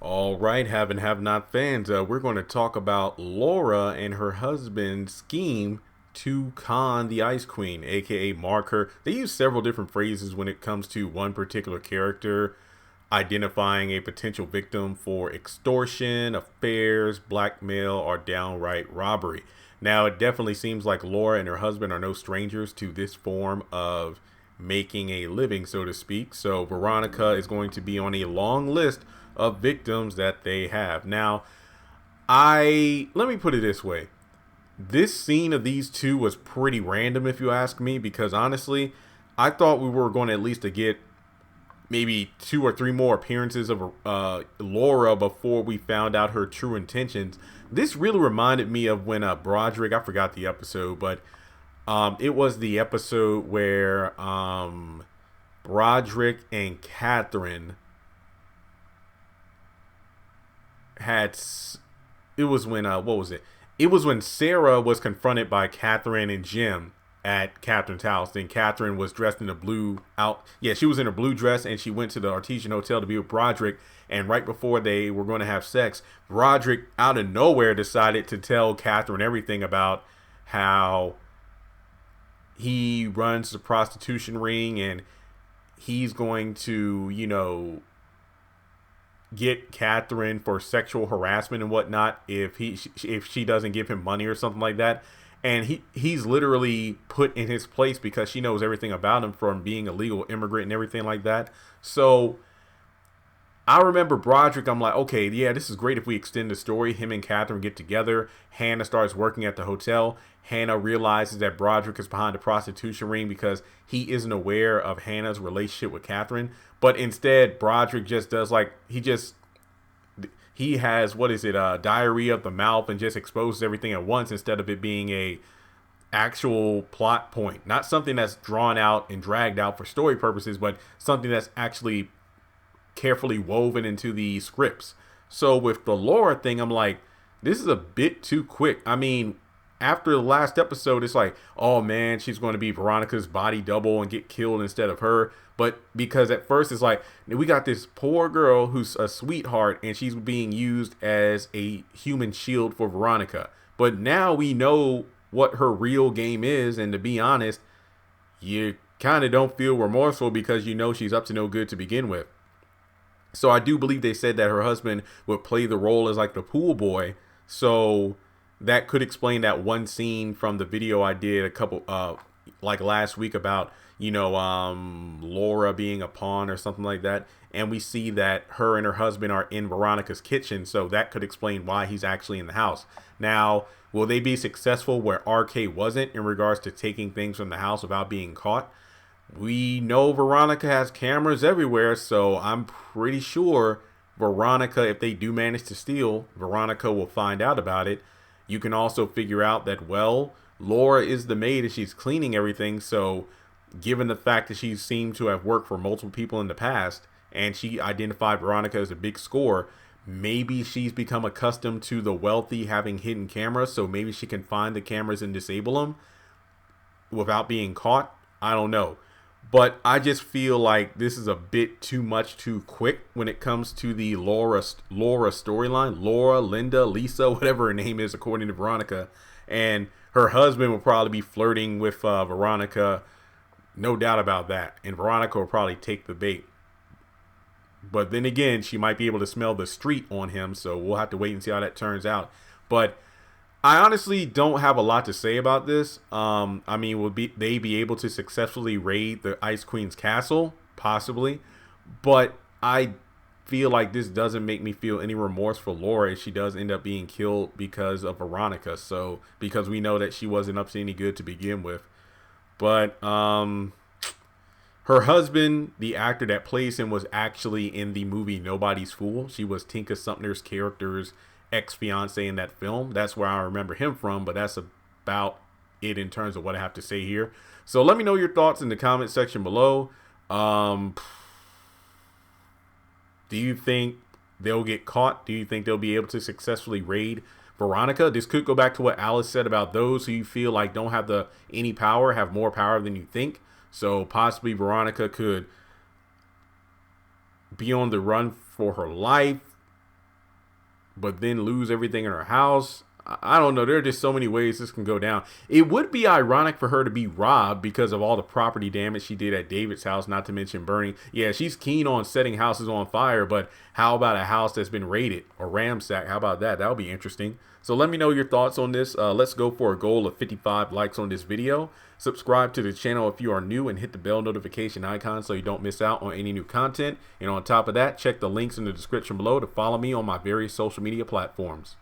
All right, have and have not fans. We're going to talk about Laura and her husband's scheme to con the Ice Queen, aka mark her. They use several different phrases when it comes to one particular character, identifying a potential victim for extortion, affairs, blackmail, or downright robbery. Now, it definitely seems like Laura and her husband are no strangers to this form of making a living, so to speak. So, Veronica is going to be on a long list of victims that they have. Now, I let me put it this way. This scene of these two was pretty random if you ask me, because honestly, I thought we were going to at least to get maybe two or three more appearances of Laura before we found out her true intentions. This really reminded me of when Broderick, I forgot the episode, but it was the episode where Broderick and Catherine had it was when what was it? It was when Sarah was confronted by Catherine and Jim at Catherine's house. Then Catherine was dressed in a blue out. Yeah, she was in a blue dress and she went to the Artesian Hotel to be with Broderick. And right before they were going to have sex, Broderick out of nowhere decided to tell Catherine everything about how he runs the prostitution ring and he's going to, get Catherine for sexual harassment and whatnot if she doesn't give him money or something like that. And he's literally put in his place because she knows everything about him from being a legal immigrant and everything like that. So I remember Broderick, I'm like, okay, yeah, this is great if we extend the story. Him and Catherine get together. Hannah starts working at the hotel. Hannah realizes that Broderick is behind the prostitution ring because he isn't aware of Hannah's relationship with Catherine. But instead, Broderick just does he has, what is it, diarrhea of the mouth and just exposes everything at once instead of it being a actual plot point. Not something that's drawn out and dragged out for story purposes, but something that's actually carefully woven into the scripts. So with the Laura thing, I'm like, this is a bit too quick. I mean, after the last episode, it's like, oh man, she's going to be Veronica's body double and get killed instead of her. But because at first it's like, we got this poor girl who's a sweetheart and she's being used as a human shield for Veronica. But now we know what her real game is. And to be honest, you kind of don't feel remorseful because you know she's up to no good to begin with. So I do believe they said that her husband would play the role as like the pool boy. So that could explain that one scene from the video I did a couple like last week about, Laura being a pawn or something like that. And we see that her and her husband are in Veronica's kitchen. So that could explain why he's actually in the house. Now, will they be successful where RK wasn't in regards to taking things from the house without being caught? We know Veronica has cameras everywhere, so I'm pretty sure Veronica, if they do manage to steal, Veronica will find out about it. You can also figure out that, well, Laura is the maid and she's cleaning everything, so given the fact that she seemed to have worked for multiple people in the past, and she identified Veronica as a big score, maybe she's become accustomed to the wealthy having hidden cameras, so maybe she can find the cameras and disable them without being caught. I don't know. But I just feel like this is a bit too much too quick when it comes to the Laura storyline. Laura, Linda, Lisa, whatever her name is according to Veronica. And her husband will probably be flirting with Veronica. No doubt about that. And Veronica will probably take the bait. But then again, she might be able to smell the street on him. So we'll have to wait and see how that turns out. But I honestly don't have a lot to say about this. I mean, will they be able to successfully raid the Ice Queen's castle? Possibly. But I feel like this doesn't make me feel any remorse for Laura if she does end up being killed because of Veronica. So, because we know that she wasn't up to any good to begin with. But her husband, the actor that plays him, was actually in the movie Nobody's Fool. She was Tinka Sumner's character's ex-fiance in that film. That's where I remember him from, but that's about it in terms of what I have to say here. So let me know your thoughts in the comment section below. Do you think they'll get caught? Do you think they'll be able to successfully raid Veronica? This could go back to what Alice said about those who you feel like don't have any power, have more power than you think. So possibly Veronica could be on the run for her life. but then lose everything in her house. I don't know. There are just so many ways this can go down. It would be ironic for her to be robbed because of all the property damage she did at David's house, not to mention burning. Yeah, she's keen on setting houses on fire, but how about a house that's been raided or ransacked? How about that? That would be interesting. So let me know your thoughts on this. Let's go for a goal of 55 likes on this video. Subscribe to the channel if you are new and hit the bell notification icon so you don't miss out on any new content. And on top of that, check the links in the description below to follow me on my various social media platforms.